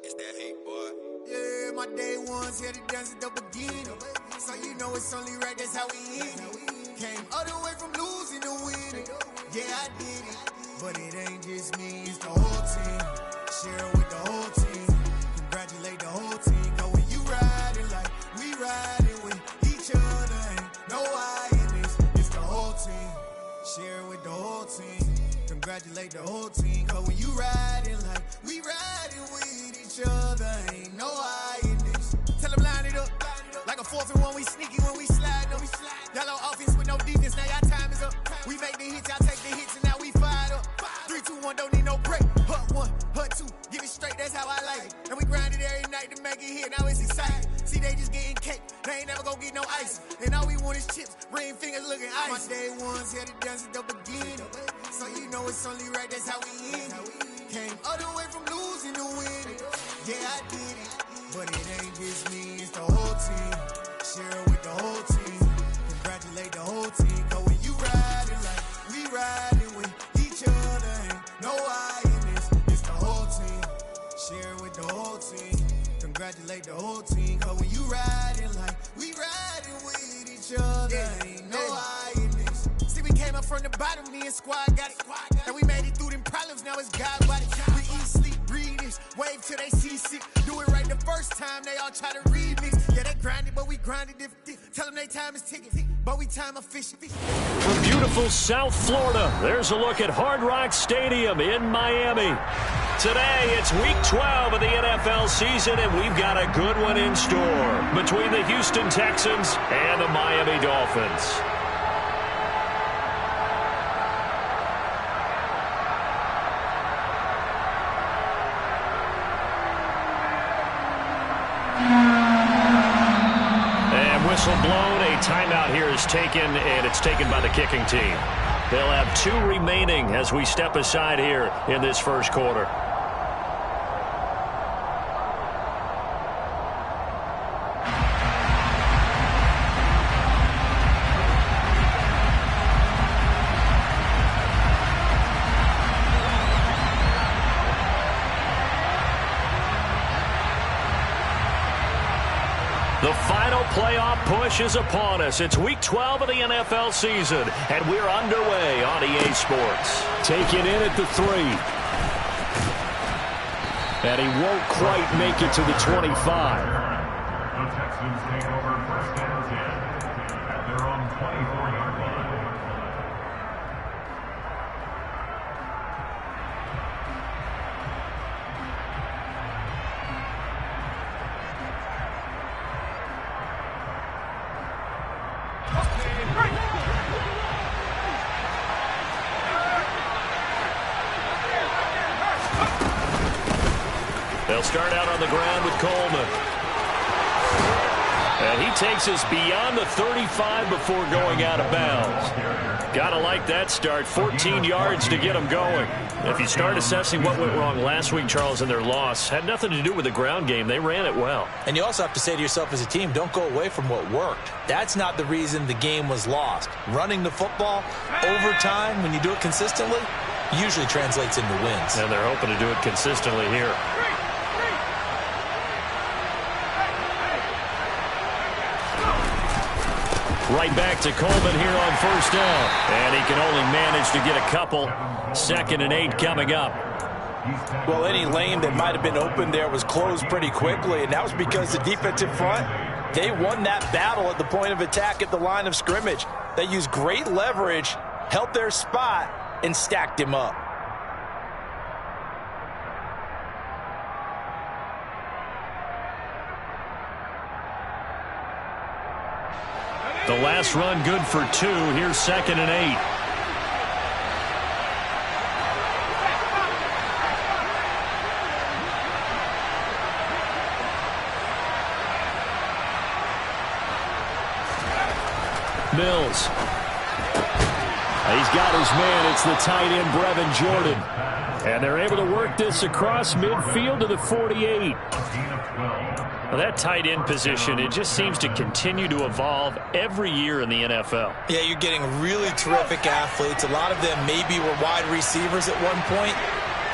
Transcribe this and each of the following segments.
It's that hate, boy. Yeah, my day ones here to dance at the beginning. So you know it's only right, that's how we end it. Came all the way from losing to winning. Yeah, I did it. But it ain't just me, it's the whole team. Share it with the whole team. Congratulate the whole team. Cause when you riding like we riding with each other, ain't no I in this. It's the whole team. Share it with the whole team. Congratulate the whole team. Cause when you riding like we riding with each other, ain't no I in this. Tell them line it up. Like a 4th and 1, we sneaky when we slide them. Y'all on offense with no defense, now y'all time is up. We make the hits, y'all take the hits, and now we fired up. 3, 2, 1, don't need no break. Hut 1, hut 2, give it straight, that's how I like it. And we grind it every night to make it hit, now it's exciting. See, they just getting cake, they ain't never gonna get no ice. And all we want is chips, ring fingers looking ice. My day ones here to dance at the beginning. So you know it's only right, that's how we end it. Came all the way from losing to winning. Yeah, I did it. But it ain't just me, it's the whole team. Share it with the whole team. Congratulate the whole team. Cause when you riding like we riding with each other, ain't no I in this. It's the whole team. Share it with the whole team. Congratulate the whole team. Cause when you riding like we riding with each other, ain't no I in this. See, we came up from the bottom, me and squad got it. And we made it through them problems, now it's God body. We eat, sleep, breathe this, wave till they see sick. Do it right the first time, they all try to remix. Yeah, they grinded, but we grinded different. Tell them they time is ticking, but we time efficient. From beautiful South Florida, there's a look at Hard Rock Stadium in Miami. Today, it's week 12 of the NFL season, and we've got a good one in store between the Houston Texans and the Miami Dolphins. Whistle blown, a timeout here is taken, and it's taken by the kicking team. They'll have 2 remaining as we step aside here in this first quarter. The final playoff push is upon us. It's week 12 of the NFL season, and we're underway on EA Sports. Taken in at the 3. And he won't quite make it to the 25. The Texans take over first and 10 at their own 24-yard line. They'll start out on the ground with Coleman. And he takes us beyond the 35 before going out of bounds. Gotta like that start. 14 yards to get him going. If you start assessing what went wrong last week, Charles, in their loss, had nothing to do with the ground game. They ran it well. And you also have to say to yourself as a team, don't go away from what worked. That's not the reason the game was lost. Running the football over time, when you do it consistently, usually translates into wins. And they're hoping to do it consistently here. Right back to Coleman here on first down. And he can only manage to get a couple. 2nd and 8 coming up. Well, any lane that might have been open there was closed pretty quickly, and that was because the defensive front, they won that battle at the point of attack at the line of scrimmage. They used great leverage, held their spot, and stacked him up. The last run good for 2. Here's 2nd and 8. Mills. He's got his man. It's the tight end, Brevin Jordan. And they're able to work this across midfield to the 48. Well, that tight end position, it just seems to continue to evolve every year in the NFL. Yeah, you're getting really terrific athletes. A lot of them maybe were wide receivers at one point.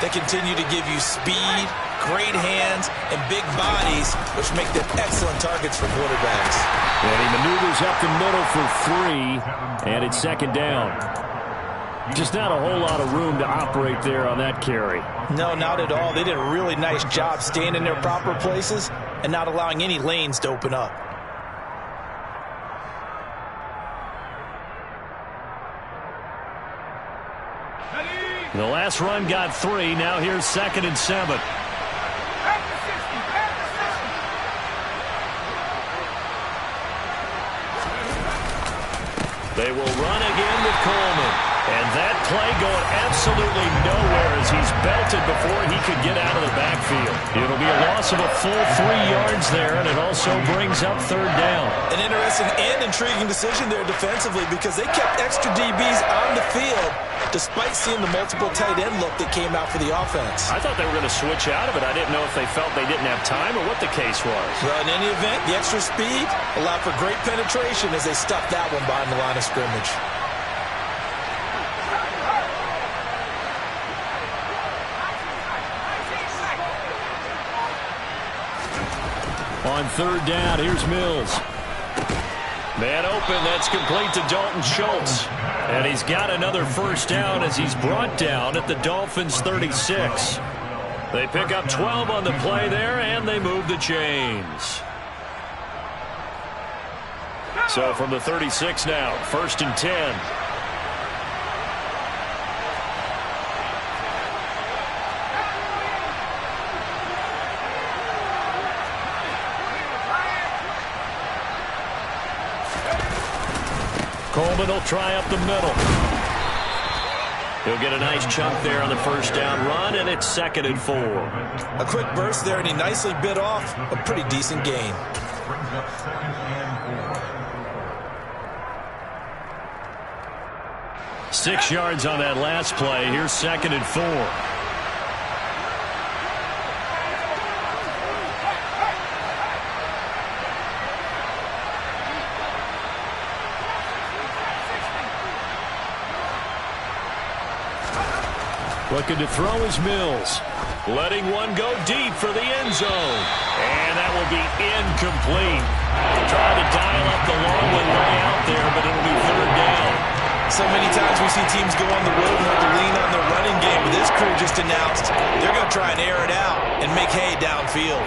They continue to give you speed, great hands, and big bodies, which make them excellent targets for quarterbacks. And he maneuvers up the middle for 3, and it's second down. Just not a whole lot of room to operate there on that carry. No, not at all. They did a really nice job staying in their proper places and not allowing any lanes to open up. The last run got 3. Now here's 2nd and 7. They will run again with Coleman. And that play going absolutely nowhere as he's belted before he could get out of the backfield. It'll be a loss of a full 3 yards there, and it also brings up 3rd down. An interesting and intriguing decision there defensively because they kept extra DBs on the field despite seeing the multiple tight end look that came out for the offense. I thought they were going to switch out of it. I didn't know if they felt they didn't have time or what the case was. Well, in any event, the extra speed allowed for great penetration as they stuffed that one behind the line of scrimmage. On 3rd down, here's Mills. Man open, that's complete to Dalton Schultz. And he's got another 1st down as he's brought down at the Dolphins' 36. They pick up 12 on the play there, and they move the chains. So from the 36 now, 1st and 10. Coleman will try up the middle. He'll get a nice chunk there on the 1st down run, and it's 2nd and 4. A quick burst there, and he nicely bit off a pretty decent gain. Brings up 2nd and 4. 6 yards on that last play. Here's 2nd and 4. Looking to throw is Mills. Letting one go deep for the end zone. And that will be incomplete. Trying to dial up the long one way out there, but it'll be 3rd down. So many times we see teams go on the road and have to lean on their running game. But this crew just announced they're going to try and air it out and make hay downfield.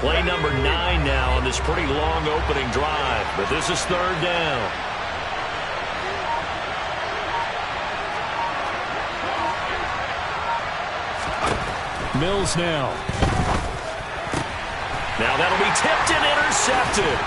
Play number 9 now on this pretty long opening drive, but this is 3rd down. Mills now. Now that'll be tipped and intercepted.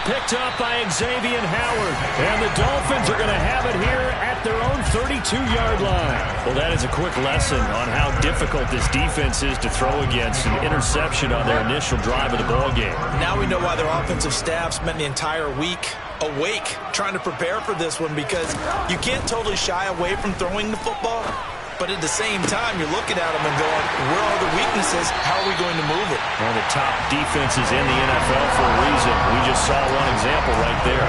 Picked up by Xavier Howard. And the Dolphins are going to have it here at their own 32-yard line. Well, that is a quick lesson on how difficult this defense is to throw against. An interception on their initial drive of the ballgame. Now we know why their offensive staff spent the entire week awake trying to prepare for this one, because you can't totally shy away from throwing the football. But at the same time, you're looking at them and going, where are the weaknesses? How are we going to move it? One of the top defenses in the NFL for a reason. We just saw one example right there.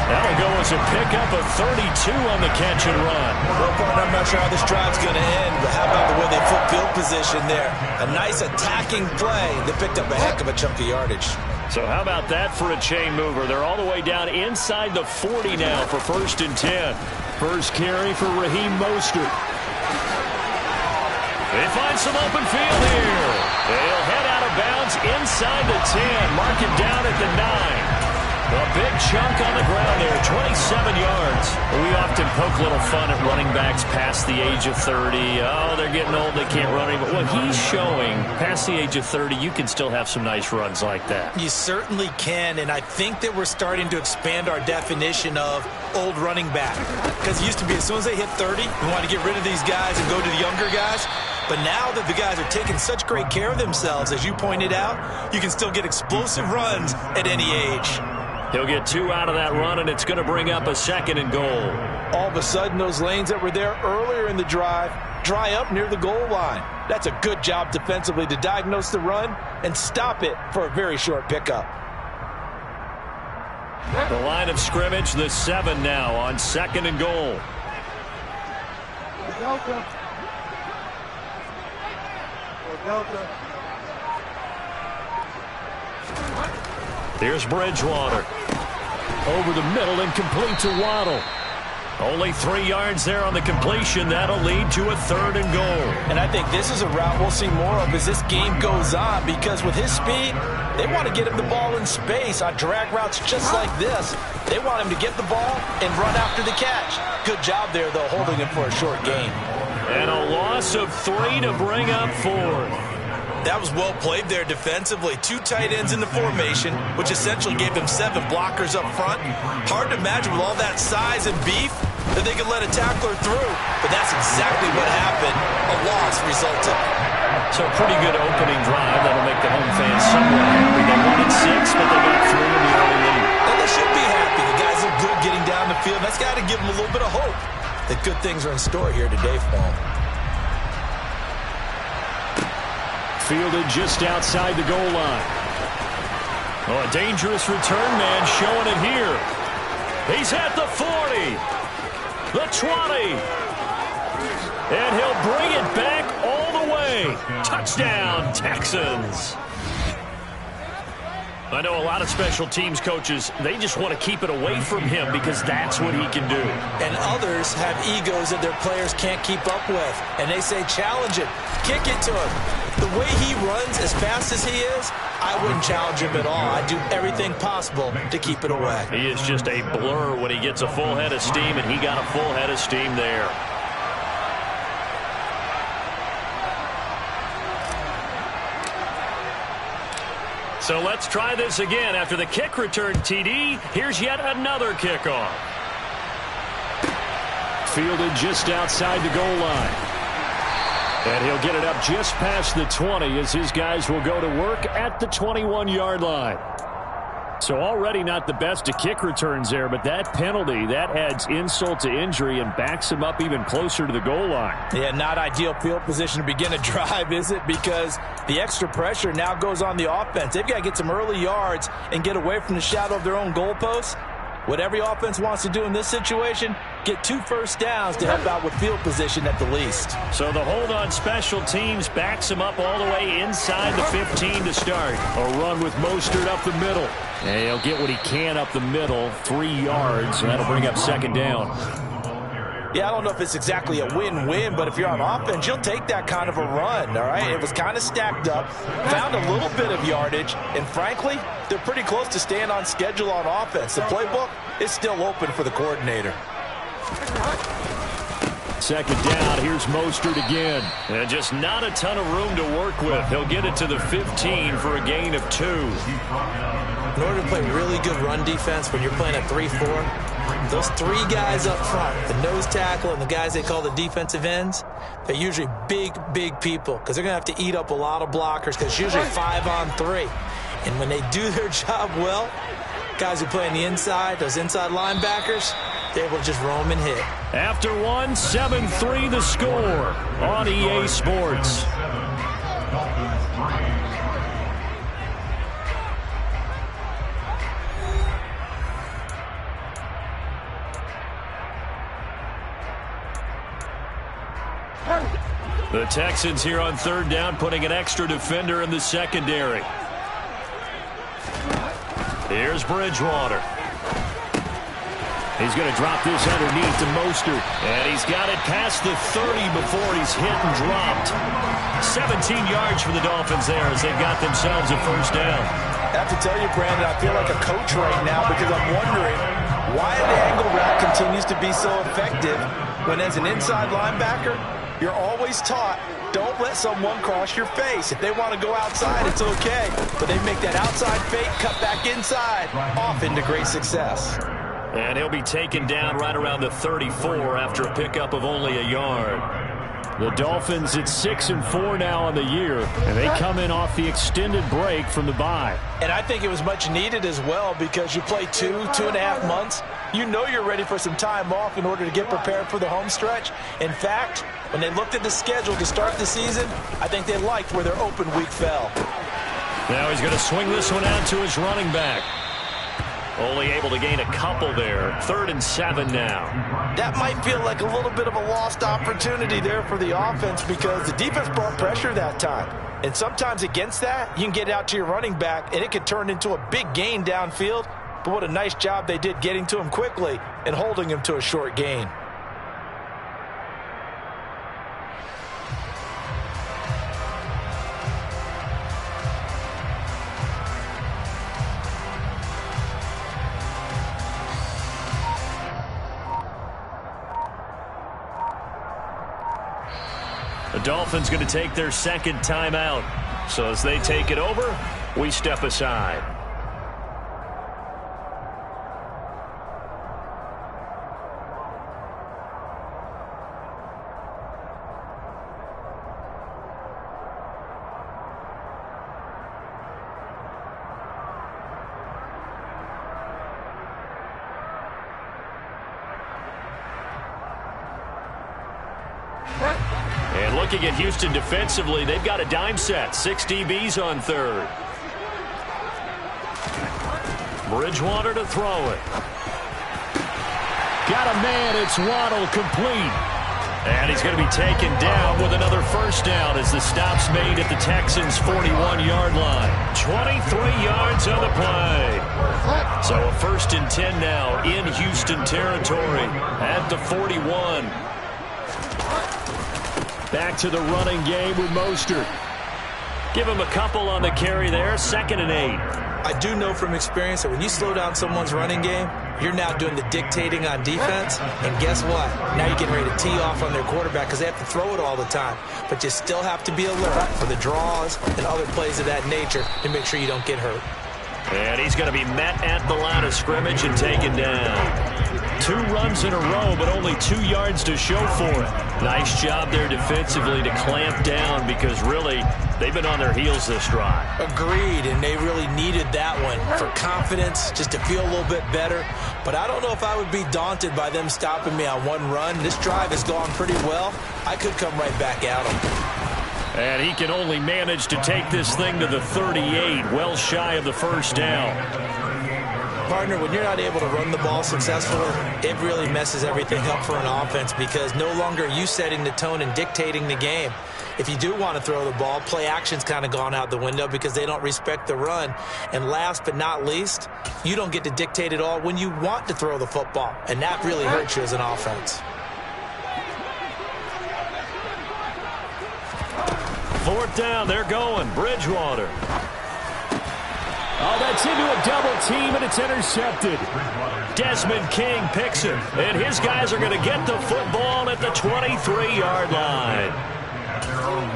That'll go as a pickup of 32 on the catch and run. Well, partner, I'm not sure how this drive's going to end, but how about the way they flip field position there? A nice attacking play. They picked up a heck of a chunk of yardage. So how about that for a chain mover? They're all the way down inside the 40 now for 1st and 10. First carry for Raheem Mostert. They find some open field here. They'll head out of bounds inside the 10. Mark it down at the 9. A big chunk on the ground there, 27 yards. We often poke little fun at running backs past the age of 30. Oh, they're getting old, they can't run anymore. Well, he's showing past the age of 30, you can still have some nice runs like that. You certainly can, and I think that we're starting to expand our definition of old running back. Because it used to be as soon as they hit 30, we want to get rid of these guys and go to the younger guys. But now that the guys are taking such great care of themselves, as you pointed out, you can still get explosive runs at any age. He'll get 2 out of that run, and it's going to bring up a 2nd and goal. All of a sudden, those lanes that were there earlier in the drive dry up near the goal line. That's a good job defensively to diagnose the run and stop it for a very short pickup. The line of scrimmage, the 7 now on 2nd and goal. Here's Bridgewater. Over the middle and complete to Waddle. Only 3 yards there on the completion. That'll lead to a 3rd and goal. And I think this is a route we'll see more of as this game goes on, because with his speed, they want to get him the ball in space on drag routes just like this. They want him to get the ball and run after the catch. Good job there, though, holding him for a short gain. And a loss of 3 to bring up 4th. That was well played there defensively. 2 tight ends in the formation, which essentially gave them 7 blockers up front. Hard to imagine with all that size and beef that they could let a tackler through. But that's exactly what happened. A loss resulted. So a pretty good opening drive. That'll make the home fans somewhat happy. They won at 6, but they got through in the early lead. And they should be happy. The guys look good getting down the field. That's got to give them a little bit of hope that good things are in store here today for them. Fielded just outside the goal line. Oh, a dangerous return man showing it here. He's at the 40, the 20, and he'll bring it back all the way. Touchdown, Texans. I know a lot of special teams coaches, they just want to keep it away from him because that's what he can do. And others have egos that their players can't keep up with. And they say, challenge it, kick it to him. The way he runs as fast as he is, I wouldn't challenge him at all. I'd do everything possible to keep it away. He is just a blur when he gets a full head of steam, and he got a full head of steam there. So let's try this again. After the kick return TD, here's yet another kickoff. Fielded just outside the goal line. And he'll get it up just past the 20 as his guys will go to work at the 21-yard line. So already not the best of kick returns there, but that penalty, that adds insult to injury and backs him up even closer to the goal line. Yeah, not ideal field position to begin a drive, is it? Because the extra pressure now goes on the offense. They've got to get some early yards and get away from the shadow of their own goalposts. What every offense wants to do in this situation, get 2 first downs to help out with field position at the least. So the hold on special teams backs him up all the way inside the 15 to start. A run with Mostert up the middle. And he'll get what he can up the middle, 3 yards, and that'll bring up 2nd down. Yeah, I don't know if it's exactly a win-win, but if you're on offense, you'll take that kind of a run, all right? It was kind of stacked up, found a little bit of yardage, and frankly, they're pretty close to staying on schedule on offense. The playbook is still open for the coordinator. 2nd down, here's Mostert again. And just not a ton of room to work with. He'll get it to the 15 for a gain of 2. In order to play really good run defense when you're playing a 3-4, those 3 guys up front, the nose tackle and the guys they call the defensive ends, they're usually big, big people because they're going to have to eat up a lot of blockers because it's usually 5 on 3. And when they do their job well, guys who play on the inside, those inside linebackers, they're able to just roam and hit. After 1, 7-3 the score on EA Sports. The Texans here on 3rd down, putting an extra defender in the secondary. Here's Bridgewater. He's going to drop this underneath to Mostert. And he's got it past the 30 before he's hit and dropped. 17 yards for the Dolphins there as they've got themselves a 1st down. I have to tell you, Brandon, I feel like a coach right now because I'm wondering why the angle route continues to be so effective when as an inside linebacker, you're always taught, don't let someone cross your face. If they want to go outside, it's okay. But they make that outside fake, cut back inside, off into great success. And he'll be taken down right around the 34 after a pickup of only a yard. The Dolphins at 6-4 now on the year, and they come in off the extended break from the bye. And I think it was much needed as well because you play 2.5 months. You know you're ready for some time off in order to get prepared for the home stretch. In fact, when they looked at the schedule to start the season, I think they liked where their open week fell. Now he's going to swing this one out to his running back. Only able to gain a couple there. 3rd and 7 now. That might feel like a little bit of a lost opportunity there for the offense because the defense brought pressure that time. And sometimes against that, you can get out to your running back, and it could turn into a big gain downfield. But what a nice job they did getting to him quickly and holding him to a short gain. The Dolphins going to take their second timeout. So as they take it over, we step aside. And looking at Houston defensively, they've got a dime set. 6 DBs on 3rd. Bridgewater to throw it. Got a man. It's Waddle, complete. And he's going to be taken down with another first down as the stop's made at the Texans' 41-yard line. 23 yards on the play. So a 1st and 10 now in Houston territory at the 41. Back to the running game with Mostert. Give him a couple on the carry there. 2nd and 8. I do know from experience that when you slow down someone's running game, you're now doing the dictating on defense. And guess what? Now you're getting ready to tee off on their quarterback because they have to throw it all the time. But you still have to be alert for the draws and other plays of that nature to make sure you don't get hurt. And he's going to be met at the line of scrimmage and taken down. 2 runs in a row, but only 2 yards to show for it. Nice job there defensively to clamp down because really they've been on their heels this drive. Agreed, and they really needed that one for confidence, just to feel a little bit better. But I don't know if I would be daunted by them stopping me on one run. This drive has gone pretty well. I could come right back at them. And he can only manage to take this thing to the 38, well shy of the first down. Partner, when you're not able to run the ball successfully, it really messes everything up for an offense because no longer are you setting the tone and dictating the game. If you do want to throw the ball, play action's kind of gone out the window because they don't respect the run. And last but not least, you don't get to dictate it all when you want to throw the football. And that really hurts you as an offense. 4th down, they're going. Bridgewater. Oh, that's into a double team, and it's intercepted. Desmond King picks it, and his guys are going to get the football at the 23-yard line.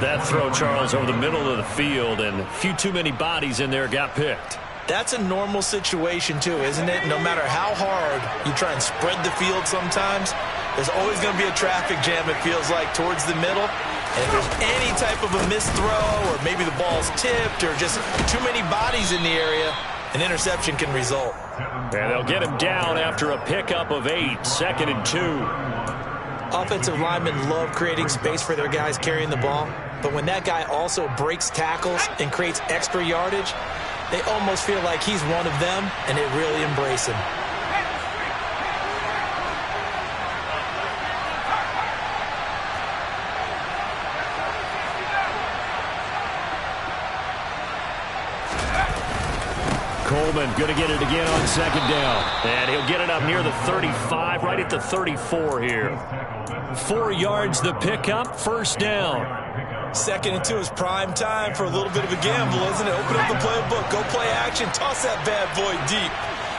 That throw, Charles, over the middle of the field, and a few too many bodies in there got picked. That's a normal situation, too, isn't it? No matter how hard you try and spread the field sometimes, there's always going to be a traffic jam, it feels like, towards the middle. And if there's any type of a missed throw or maybe the ball's tipped or just too many bodies in the area, an interception can result. And they'll get him down after a pickup of 8, 2nd and 2. Offensive linemen love creating space for their guys carrying the ball, but when that guy also breaks tackles and creates extra yardage, they almost feel like he's one of them, and they really embrace him. Coleman going to get it again on 2nd down. And he'll get it up near the 35, right at the 34 here. 4 yards the pickup, 1st down. 2nd and 2 is prime time for a little bit of a gamble, isn't it? Open up the playbook, go play action, toss that bad boy deep.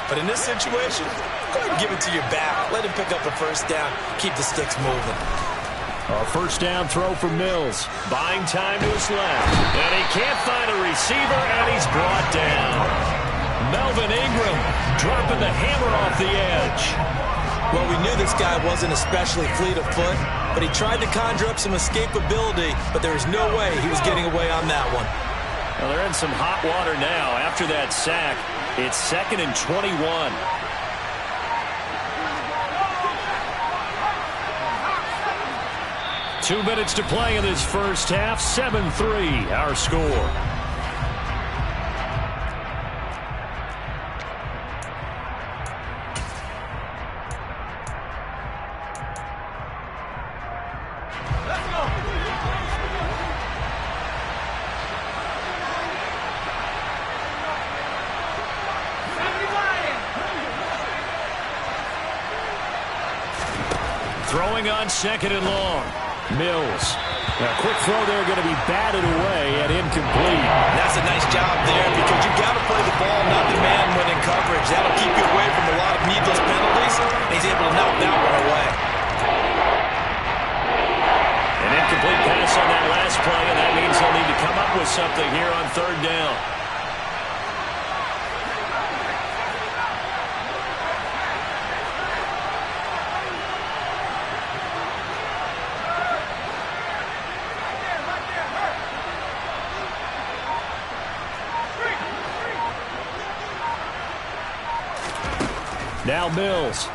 But in this situation, go ahead and give it to your back. Let him pick up a 1st down, keep the sticks moving. A 1st down throw for Mills. Buying time to his left. And he can't find a receiver, and he's brought down. Melvin Ingram dropping the hammer off the edge. Well, we knew this guy wasn't especially fleet of foot, but he tried to conjure up some escapability, but there was no way he was getting away on that one. Well, they're in some hot water now. After that sack, it's 2nd and 21. Two minutes to play in this first half. 7-3, our score. Throwing on 2nd and long. Mills. A quick throw there, going to be batted away and incomplete. That's a nice job there because you've got to play the ball, not the man when in coverage. That'll keep you away from a lot of needless penalties. He's able to knock that one away. An incomplete pass on that last play, and that means he'll need to come up with something here on 3rd down. Now Mills.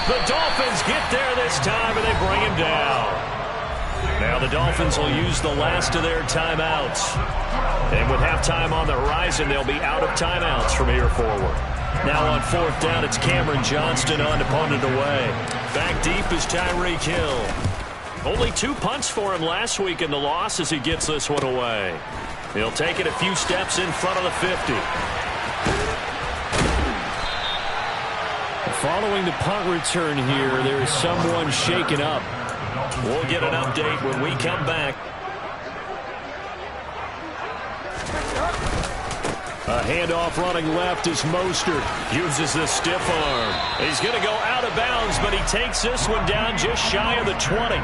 The Dolphins get there this time, and they bring him down. Now the Dolphins will use the last of their timeouts. And with halftime on the horizon, they'll be out of timeouts from here forward. Now on 4th down, it's Cameron Johnston on to punt it away. Back deep is Tyreek Hill. Only 2 punts for him last week in the loss as he gets this one away. He'll take it a few steps in front of the 50. Following the punt return here, there is someone shaken up. We'll get an update when we come back. A handoff running left is Mostert. Uses the stiff arm. He's going to go out of bounds, but he takes this one down just shy of the 20.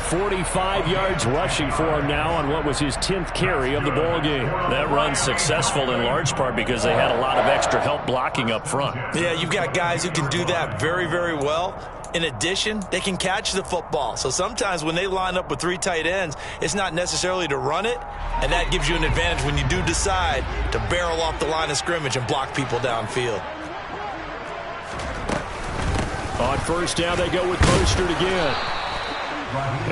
45 yards rushing for him now on what was his 10th carry of the ball game. That run's successful in large part because they had a lot of extra help blocking up front. Yeah, you've got guys who can do that very, very well. In addition, they can catch the football. So sometimes when they line up with 3 tight ends, it's not necessarily to run it, and that gives you an advantage when you do decide to barrel off the line of scrimmage and block people downfield. On 1st down, they go with Mostert again.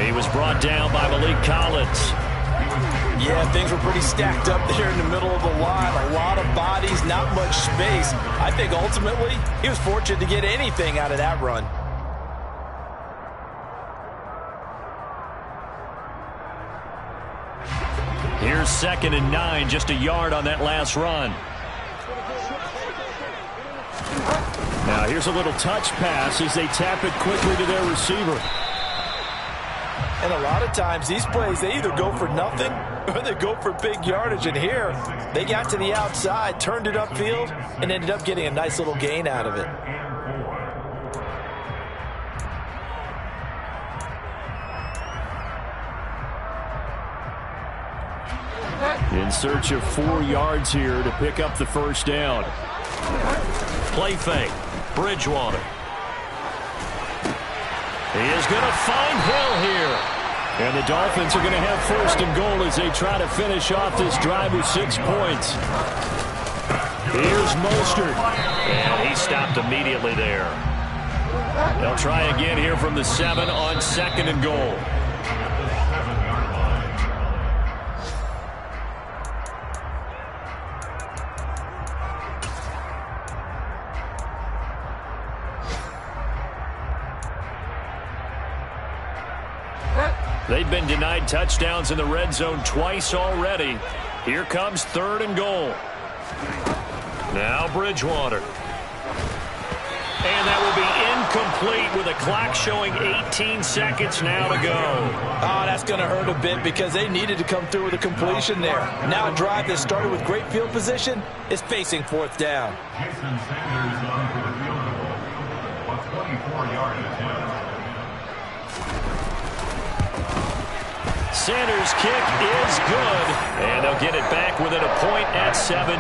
He was brought down by Malik Collins. Yeah, things were pretty stacked up there in the middle of the line. A lot of bodies, not much space. I think ultimately he was fortunate to get anything out of that run. Here's 2nd and 9, just a yard on that last run. Now here's a little touch pass as they tap it quickly to their receiver. And a lot of times these plays, they either go for nothing or they go for big yardage. And here, they got to the outside, turned it upfield, and ended up getting a nice little gain out of it. In search of 4 yards here to pick up the 1st down. Play fake. Bridgewater. He is going to find Hill here. And the Dolphins are going to have 1st and goal as they try to finish off this drive with 6 points. Here's Mostert. And he stopped immediately there. They'll try again here from the 7 on 2nd and goal. They've been denied touchdowns in the red zone twice already. Here comes 3rd and goal. Now Bridgewater. And that will be incomplete with a clock showing 18 seconds now to go. Oh, that's going to hurt a bit because they needed to come through with a completion there. Now a drive that started with great field position is facing 4th down. Jason Sanders on for the field goal. A 24-yard attempt. Sanders' kick is good, and they'll get it back within a point at 7-6.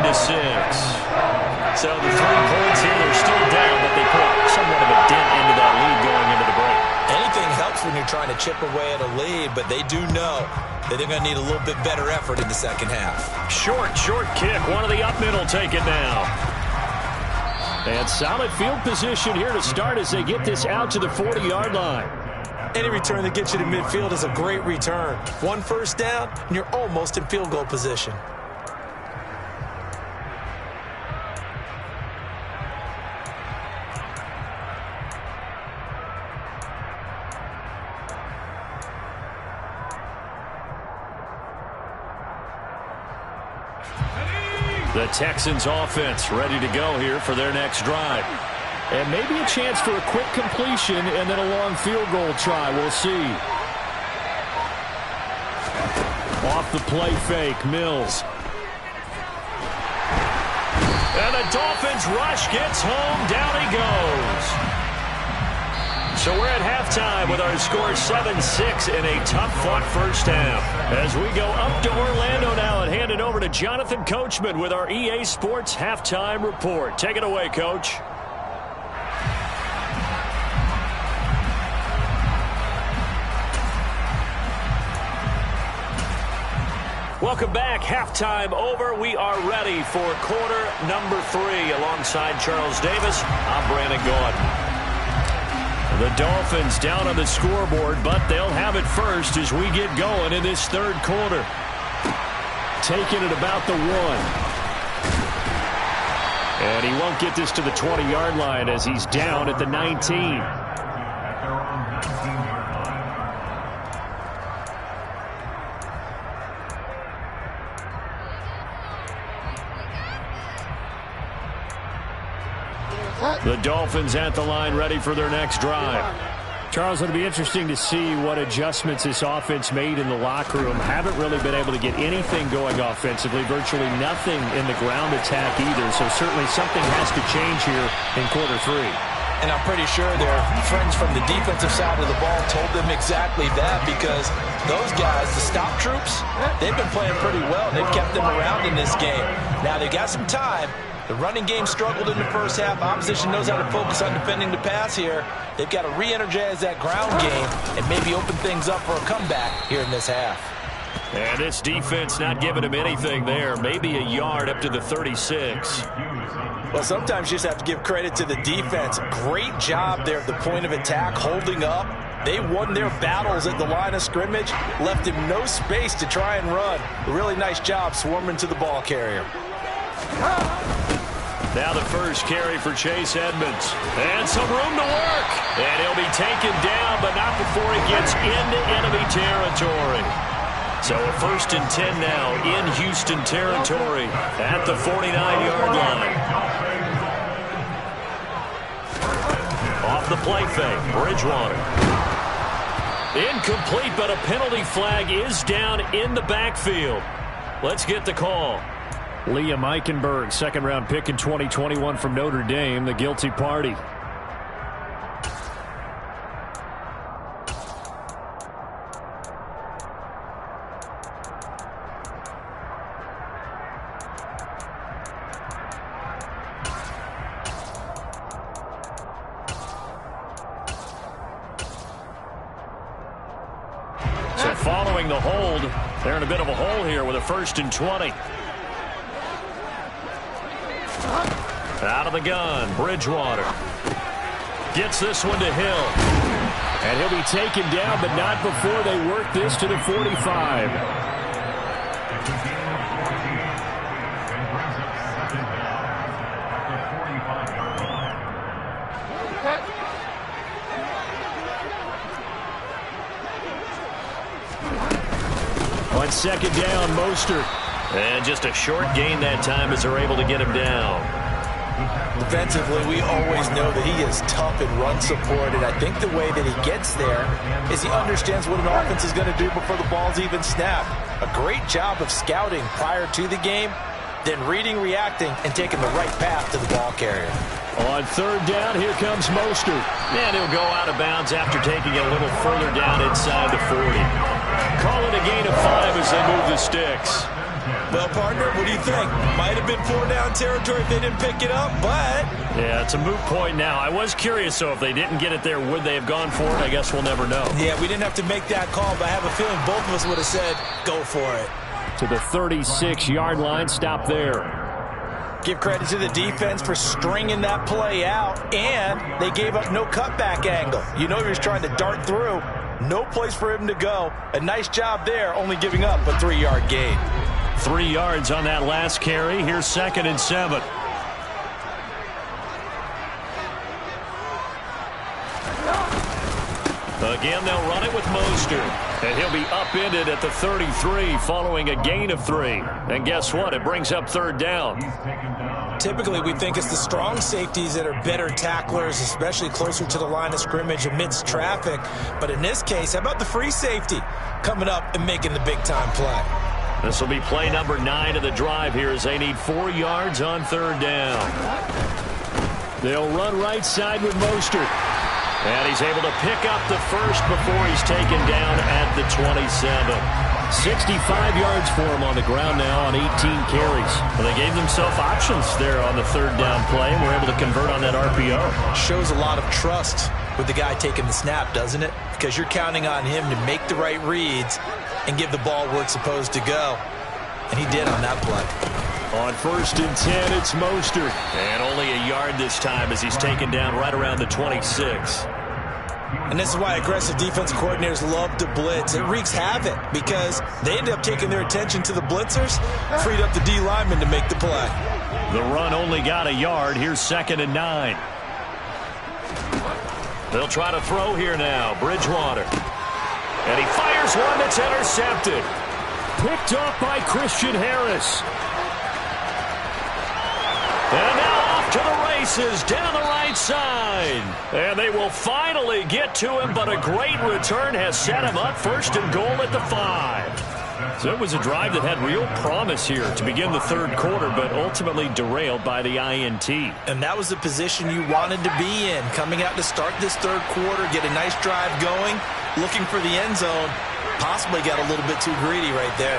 So the 3 points here, they're still down, but they put somewhat of a dent into that lead going tough when you're trying to chip away at a lead, but they do know that they're going to need a little bit better effort in the second half. Short kick. One of the up middle take it now. And solid field position here to start as they get this out to the 40-yard line. Any return that gets you to midfield is a great return. One first down, and you're almost in field goal position. The Texans offense ready to go here for their next drive. And maybe a chance for a quick completion and then a long field goal try. We'll see. Off the play fake, Mills. And the Dolphins rush gets home. Down he goes. So we're at halftime with our score 7-6 in a tough-fought first half. As we go up to Orlando now and hand it over to Jonathan Coachman with our EA Sports Halftime Report. Take it away, Coach. Welcome back. Halftime over. We are ready for quarter number 3. Alongside Charles Davis, I'm Brandon Gaudin. The Dolphins down on the scoreboard, but they'll have it first as we get going in this third quarter. Taking it about the 1. And he won't get this to the 20-yard line as he's down at the 19. The Dolphins at the line ready for their next drive. Charles, it'll be interesting to see what adjustments this offense made in the locker room. Haven't really been able to get anything going offensively, virtually nothing in the ground attack either, so certainly something has to change here in quarter 3. And I'm pretty sure their friends from the defensive side of the ball told them exactly that, because those guys, the stop troops, they've been playing pretty well. They've kept them around in this game. Now they got some time. The running game struggled in the first half. Opposition knows how to focus on defending the pass here. They've got to re-energize that ground game and maybe open things up for a comeback here in this half. And this defense not giving him anything there. Maybe a yard up to the 36. Well, sometimes you just have to give credit to the defense. Great job there at the point of attack, holding up. They won their battles at the line of scrimmage, left him no space to try and run. A really nice job swarming to the ball carrier. Now the first carry for Chase Edmonds. And some room to work. And he'll be taken down, but not before he gets into enemy territory. So a 1st and 10 now in Houston territory at the 49-yard line. Off the play fake, Bridgewater. Incomplete, but a penalty flag is down in the backfield. Let's get the call. Liam Eichenberg, 2nd-round pick in 2021 from Notre Dame, the guilty party. So following the hold, they're in a bit of a hole here with a 1st and 20. Out of the gun, Bridgewater. Gets this one to Hill. And he'll be taken down, but not before they work this to the 45. On 2nd down, Mostert. And just a short gain that time as they're able to get him down. Defensively, we always know that he is tough in run support, and I think the way that he gets there is he understands what an offense is going to do before the ball's even snapped. A great job of scouting prior to the game, then reading, reacting, and taking the right path to the ball carrier. On 3rd down, here comes Mostert. And he'll go out of bounds after taking it a little further down inside the 40. Call it a gain of 5 as they move the sticks. Well, partner, what do you think? Might have been 4 down territory if they didn't pick it up, but... Yeah, it's a moot point now. I was curious, so if they didn't get it there, would they have gone for it? I guess we'll never know. Yeah, we didn't have to make that call, but I have a feeling both of us would have said, go for it. To the 36-yard line, stop there. Give credit to the defense for stringing that play out, and they gave up no cutback angle. You know he was trying to dart through. No place for him to go. A nice job there, only giving up a 3-yard gain. 3 yards on that last carry. Here's 2nd and 7. Again, they'll run it with Mostert. And he'll be upended at the 33 following a gain of 3. And guess what? It brings up 3rd down. Typically, we think it's the strong safeties that are better tacklers, especially closer to the line of scrimmage amidst traffic. But in this case, how about the free safety coming up and making the big-time play? This will be play number 9 of the drive here as they need 4 yards on 3rd down. They'll run right side with Mostert. And he's able to pick up the first before he's taken down at the 27. 65 yards for him on the ground now on 18 carries. Well, they gave themselves options there on the 3rd down play, and were able to convert on that RPO. Shows a lot of trust with the guy taking the snap, doesn't it? Because you're counting on him to make the right reads and give the ball where it's supposed to go. And he did on that play. On 1st and 10, it's Mostert. And only a yard this time as he's taken down right around the 26. And this is why aggressive defensive coordinators love to blitz. It wreaks havoc because they end up taking their attention to the blitzers, freed up the D lineman to make the play. The run only got a yard. Here's 2nd and 9. They'll try to throw here now. Bridgewater. And he fires one that's intercepted. Picked off by Christian Harris. And now off to the races down the right side. And they will finally get to him, but a great return has set him up 1st and goal at the 5. So it was a drive that had real promise here to begin the 3rd quarter, but ultimately derailed by the INT. And that was the position you wanted to be in, coming out to start this 3rd quarter, get a nice drive going, looking for the end zone. Possibly got a little bit too greedy right there.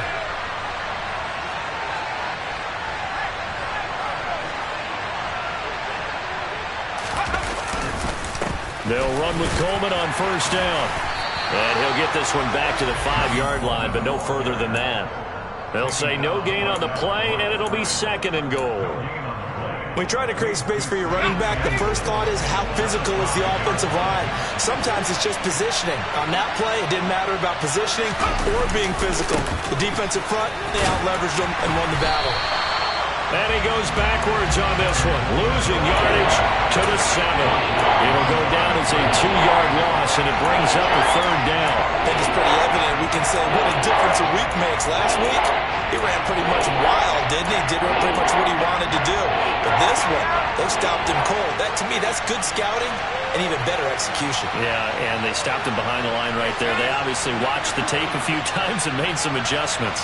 They'll run with Coleman on 1st down. And he'll get this one back to the 5-yard line, but no further than that. They'll say no gain on the play, and it'll be 2nd and goal. When you try to create space for your running back, the first thought is how physical is the offensive line. Sometimes it's just positioning. On that play, it didn't matter about positioning or being physical. The defensive front, they out-leveraged them and won the battle. And he goes backwards on this one, losing yardage to the 7. It'll go down as a 2-yard loss, and it brings up a 3rd down. I think it's pretty evident. We can say what a difference a week makes. Last week, he ran pretty much wild, didn't he? Did pretty much what he wanted to do. But this one, they stopped him cold. That, to me, that's good scouting and even better execution. Yeah, and they stopped him behind the line right there. They obviously watched the tape a few times and made some adjustments.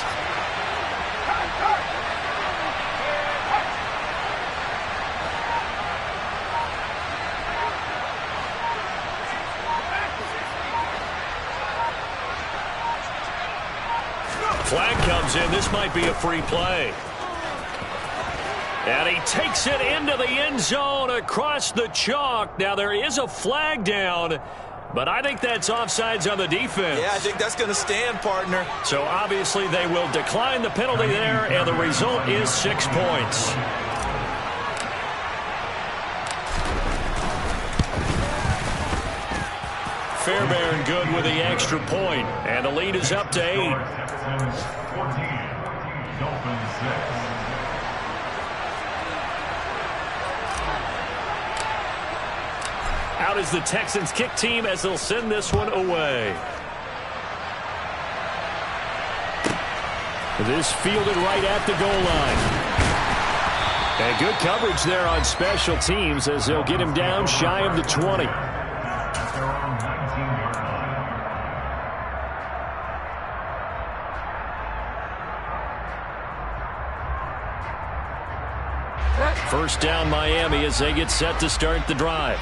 Flag comes in. This might be a free play. And he takes it into the end zone across the chalk. Now, there is a flag down, but I think that's offsides on the defense. Yeah, I think that's going to stand, partner. So, obviously, they will decline the penalty there, and the result is 6 points. Fairbairn good with the extra point, and the lead is up to 8. 14, Dolphins 6. Out is the Texans kick team as they'll send this one away. This fielded right at the goal line. And good coverage there on special teams as they'll get him down shy of the 20. First down Miami as they get set to start the drive.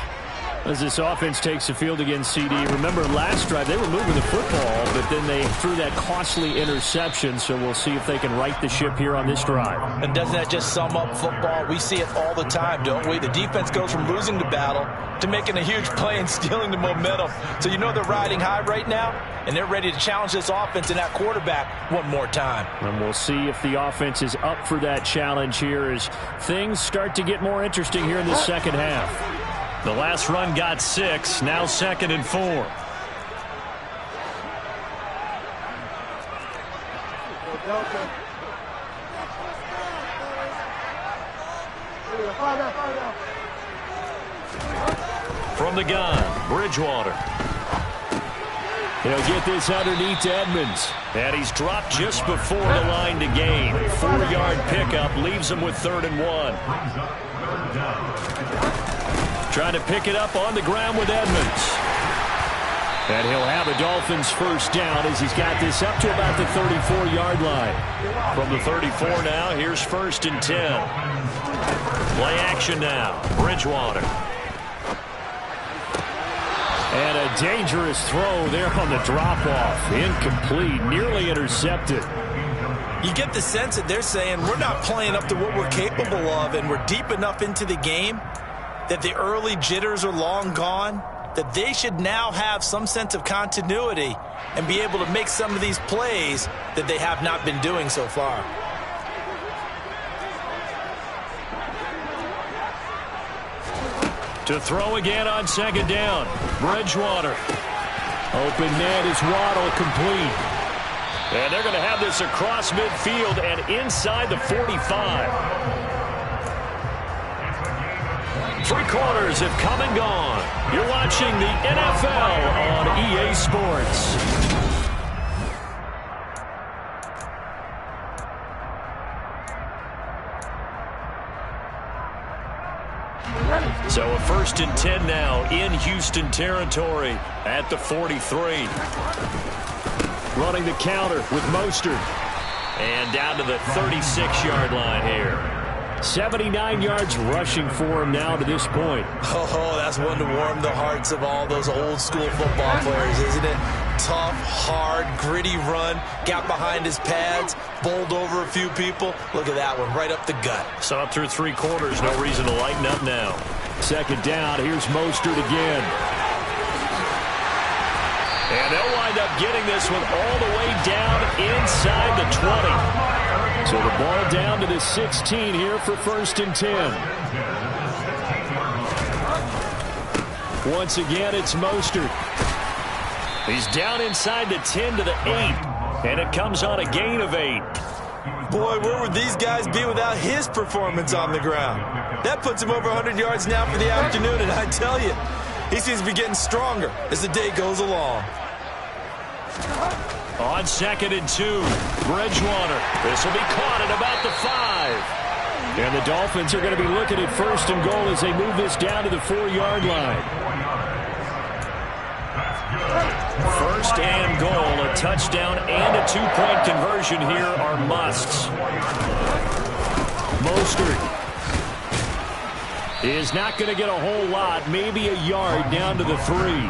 As this offense takes the field against CD, remember last drive they were moving the football, but then they threw that costly interception, so we'll see if they can right the ship here on this drive. And doesn't that just sum up football? We see it all the time, don't we? The defense goes from losing the battle to making a huge play and stealing the momentum. So you know they're riding high right now, and they're ready to challenge this offense and that quarterback one more time. And we'll see if the offense is up for that challenge here as things start to get more interesting here in the second half. The last run got 6, now 2nd and 4. From the gun, Bridgewater. He'll get this underneath to Edmonds. And he's dropped just before the line to gain. 4-yard pickup leaves him with 3rd and 1. Trying to pick it up on the ground with Edmonds. And he'll have the Dolphins first down as he's got this up to about the 34-yard line. From the 34 now, here's 1st and 10. Play action now. Bridgewater. And a dangerous throw there on the drop-off. Incomplete, nearly intercepted. You get the sense that they're saying we're not playing up to what we're capable of, and we're deep enough into the game that the early jitters are long gone, that they should now have some sense of continuity and be able to make some of these plays that they have not been doing so far. To throw again on 2nd down. Bridgewater. Open man is Waddle, complete. And they're going to have this across midfield and inside the 45. 3 quarters have come and gone. You're watching the NFL on EA Sports. So a 1st and 10 now in Houston territory at the 43. Running the counter with Mostert. And down to the 36-yard line here. 79 yards rushing for him now to this point. Oh, that's one to warm the hearts of all those old-school football players, isn't it? Tough, hard, gritty run, got behind his pads, bowled over a few people. Look at that one, right up the gut. So up through 3 quarters, no reason to lighten up now. 2nd down, here's Mostert again. And they'll wind up getting this one all the way down inside the 20. So the ball down to the 16 here for 1st and 10. Once again, it's Mostert. He's down inside the 10 to the 8. And it comes on a gain of 8. Boy, where would these guys be without his performance on the ground? That puts him over 100 yards now for the afternoon, and I tell you, he seems to be getting stronger as the day goes along. On 2nd and 2, Bridgewater. This will be caught at about the 5. And the Dolphins are going to be looking at 1st and goal as they move this down to the 4-yard line. 1st and goal, a touchdown and a 2-point conversion here are musts. Mostert is not going to get a whole lot, maybe a yard down to the 3.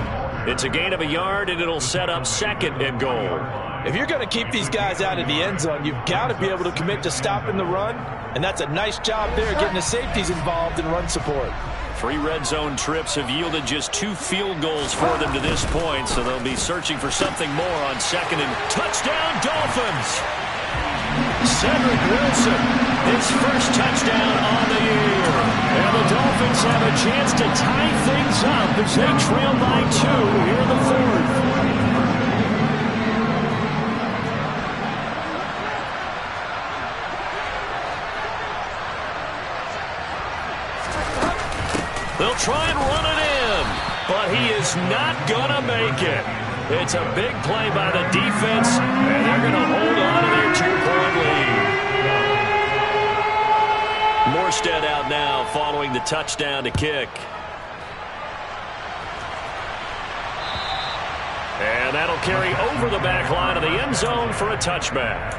It's a gain of a yard, and it'll set up 2nd and goal. If you're going to keep these guys out of the end zone, you've got to be able to commit to stopping the run, and that's a nice job there, getting the safeties involved in run support. 3 red zone trips have yielded just 2 field goals for them to this point, so they'll be searching for something more on 2nd and touchdown Dolphins. Cedric Wilson, his first touchdown on the year. And the Dolphins have a chance to tie things up as they trail by 2 here in the 4th. They'll try and run it in, but he is not going to make it. It's a big play by the defense, and they're going to hold on to their 2-point lead. Morstead out now following the touchdown to kick. And that'll carry over the back line of the end zone for a touchback.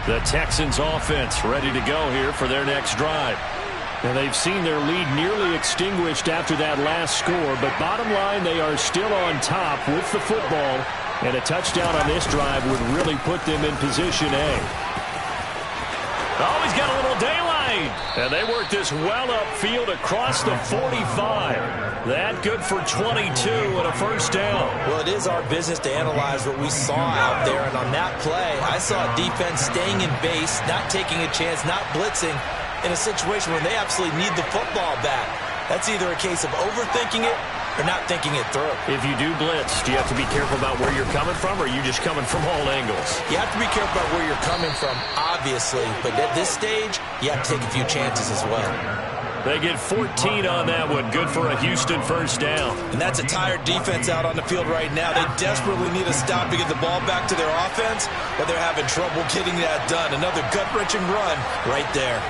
The Texans offense ready to go here for their next drive. And they've seen their lead nearly extinguished after that last score, but bottom line, they are still on top with the football, and a touchdown on this drive would really put them in position A. Oh, he's got a little daylight, and they work this well upfield across the 45. That good for 22 and a first down. Well, it is our business to analyze what we saw out there, and on that play, I saw a defense staying in base, not taking a chance, not blitzing, in a situation where they absolutely need the football back. That's either a case of overthinking it or not thinking it through. If you do blitz, do you have to be careful about where you're coming from, or are you just coming from all angles? You have to be careful about where you're coming from, obviously, but at this stage, you have to take a few chances as well. They get 14 on that one. Good for a Houston first down. And that's a tired defense out on the field right now. They desperately need a stop to get the ball back to their offense, but they're having trouble getting that done. Another gut-wrenching run right there.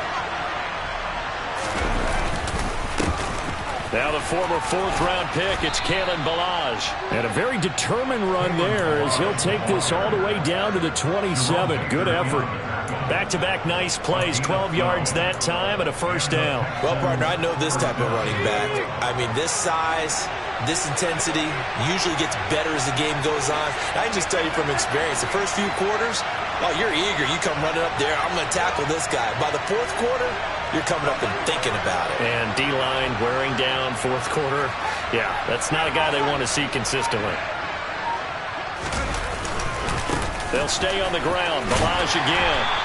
Now the former fourth-round pick, it's Kalen Ballage. And a very determined run there as he'll take this all the way down to the 27. Good effort. Back-to-back nice plays, 12 yards that time and a first down. Well, partner, I know this type of running back. I mean, this size, this intensity usually gets better as the game goes on. I can just tell you from experience, the first few quarters, oh, you're eager. You come running up there, I'm going to tackle this guy. By the fourth quarter, you're coming up and thinking about it. And D-line wearing down fourth quarter. Yeah, that's not a guy they want to see consistently. They'll stay on the ground. Ballage again.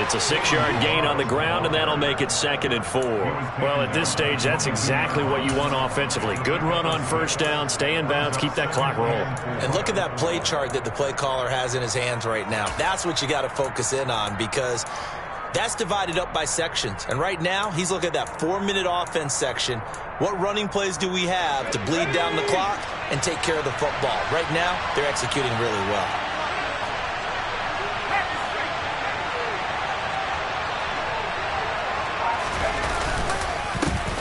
It's a 6-yard gain on the ground, and that'll make it 2nd and 4. Well, at this stage, that's exactly what you want offensively. Good run on first down, stay in bounds, keep that clock rolling. And look at that play chart that the play caller has in his hands right now. That's what you got to focus in on, because that's divided up by sections. And right now, he's looking at that 4-minute offense section. What running plays do we have to bleed down the clock and take care of the football? Right now, they're executing really well.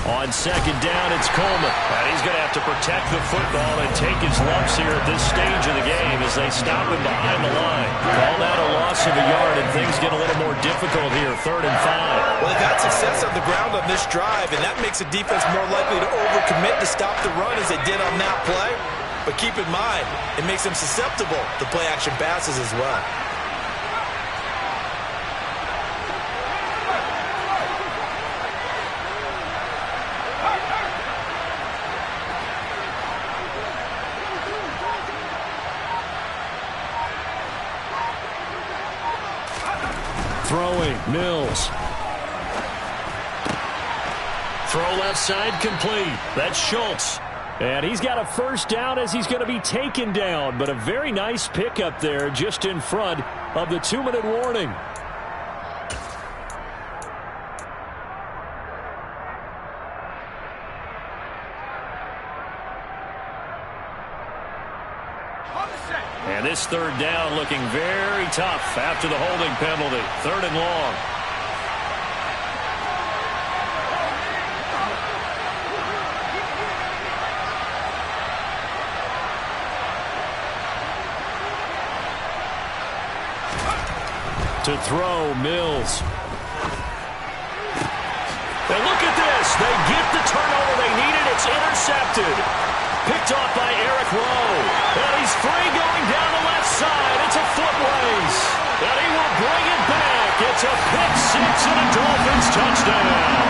On second down, it's Coleman. And he's going to have to protect the football and take his lumps here at this stage of the game as they stop him behind the line. Call that a loss of a yard, and things get a little more difficult here, 3rd and 5. Well, they've had success on the ground on this drive, and that makes the defense more likely to overcommit to stop the run as they did on that play. But keep in mind, it makes them susceptible to play-action passes as well. Throwing, Mills. Throw left side complete. That's Schultz. And he's got a first down as he's going to be taken down. But a very nice pickup there just in front of the 2-minute warning. And this 3rd down looking very tough after the holding penalty. 3rd and long. To throw, Mills. And look at this. They get the turnover they needed. It's intercepted. Picked off by Eric Rowe. And he's free going down the left side. It's a foot race. And he will bring it back. It's a pick six and a Dolphins touchdown.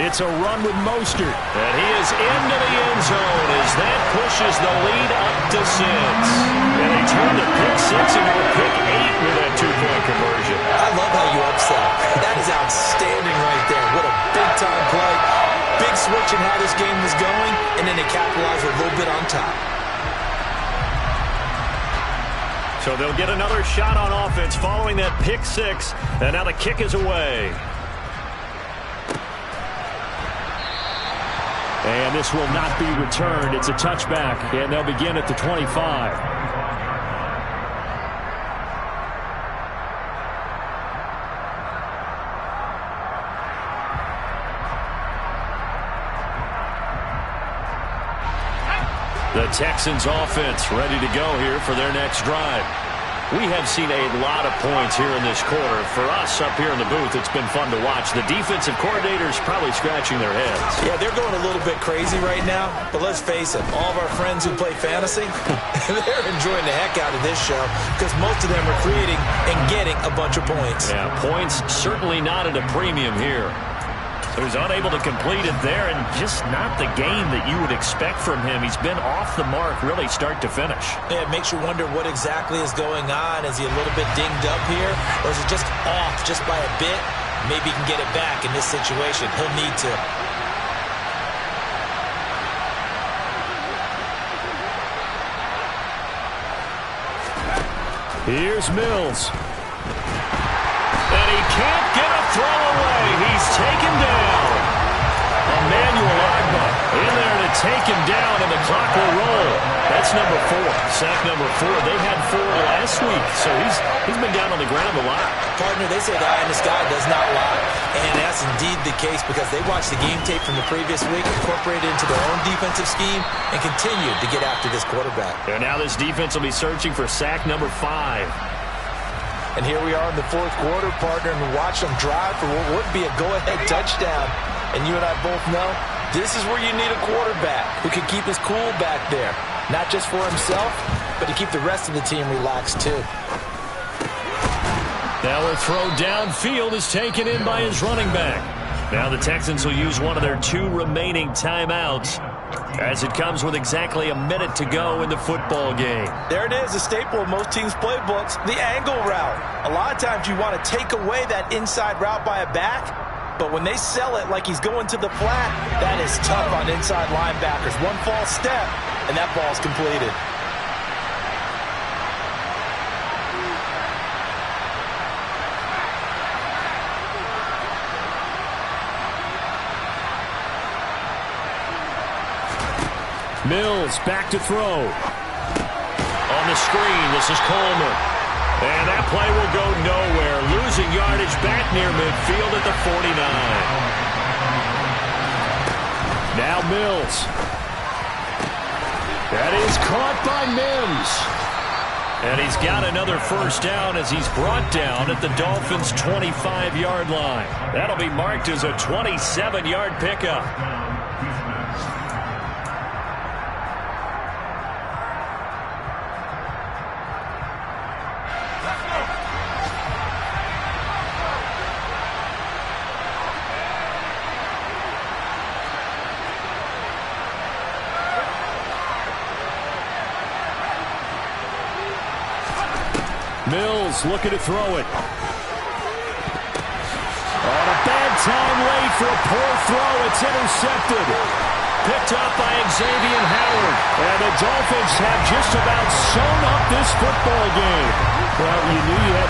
It's a run with Mostert, and he is into the end zone as that pushes the lead up to 6. And they turn the pick 6 into a pick 8 with that 2-point conversion. I love how you upsell. That is outstanding right there. What a big-time play. Big switch in how this game was going, and then they capitalize a little bit on top. So they'll get another shot on offense following that pick 6, and now the kick is away. And this will not be returned. It's a touchback, and they'll begin at the 25. The Texans offense ready to go here for their next drive. We have seen a lot of points here in this quarter. For us up here in the booth, it's been fun to watch. The defensive coordinators probably scratching their heads. Yeah, they're going a little bit crazy right now. But let's face it, all of our friends who play fantasy, they're enjoying the heck out of this show because most of them are creating and getting a bunch of points. Yeah, points certainly not at a premium here. So he's unable to complete it there, and just not the game that you would expect from him. He's been off the mark really start to finish. Yeah, it makes you wonder what exactly is going on. Is he a little bit dinged up here, or is it just off just by a bit? Maybe he can get it back in this situation. He'll need to. Here's Mills. And he can't get a throw away. He's taken down. Emmanuel Agba in there to take him down, and the clock will roll. That's number 4. Sack number 4. They had 4 last week, so he's been down on the ground a lot. Partner, they say the eye in the sky does not lie, and that's indeed the case because they watched the game tape from the previous week, incorporated into their own defensive scheme, and continued to get after this quarterback. And now this defense will be searching for sack number 5. And here we are in the 4th quarter, partner, and watch them drive for what would be a go-ahead touchdown. And you and I both know this is where you need a quarterback who can keep his cool back there. Not just for himself, but to keep the rest of the team relaxed too. Now a throw downfield is taken in by his running back. Now the Texans will use one of their 2 remaining timeouts as it comes with exactly a minute to go in the football game. There it is, a staple of most teams' playbooks, the angle route. A lot of times you want to take away that inside route by a back, but when they sell it like he's going to the flat, that is tough on inside linebackers. One false step, and that ball's completed. Mills back to throw. On the screen, this is Coleman. And that play will go nowhere. Losing yardage back near midfield at the 49. Now Mills. That is caught by Mims. And he's got another first down as he's brought down at the Dolphins' 25-yard line. That'll be marked as a 27-yard pickup. Mills looking to throw it. On a bad time late for a poor throw. It's intercepted. Picked up by Xavier Howard. And the Dolphins have just about sewn up this football game. Well, you knew you had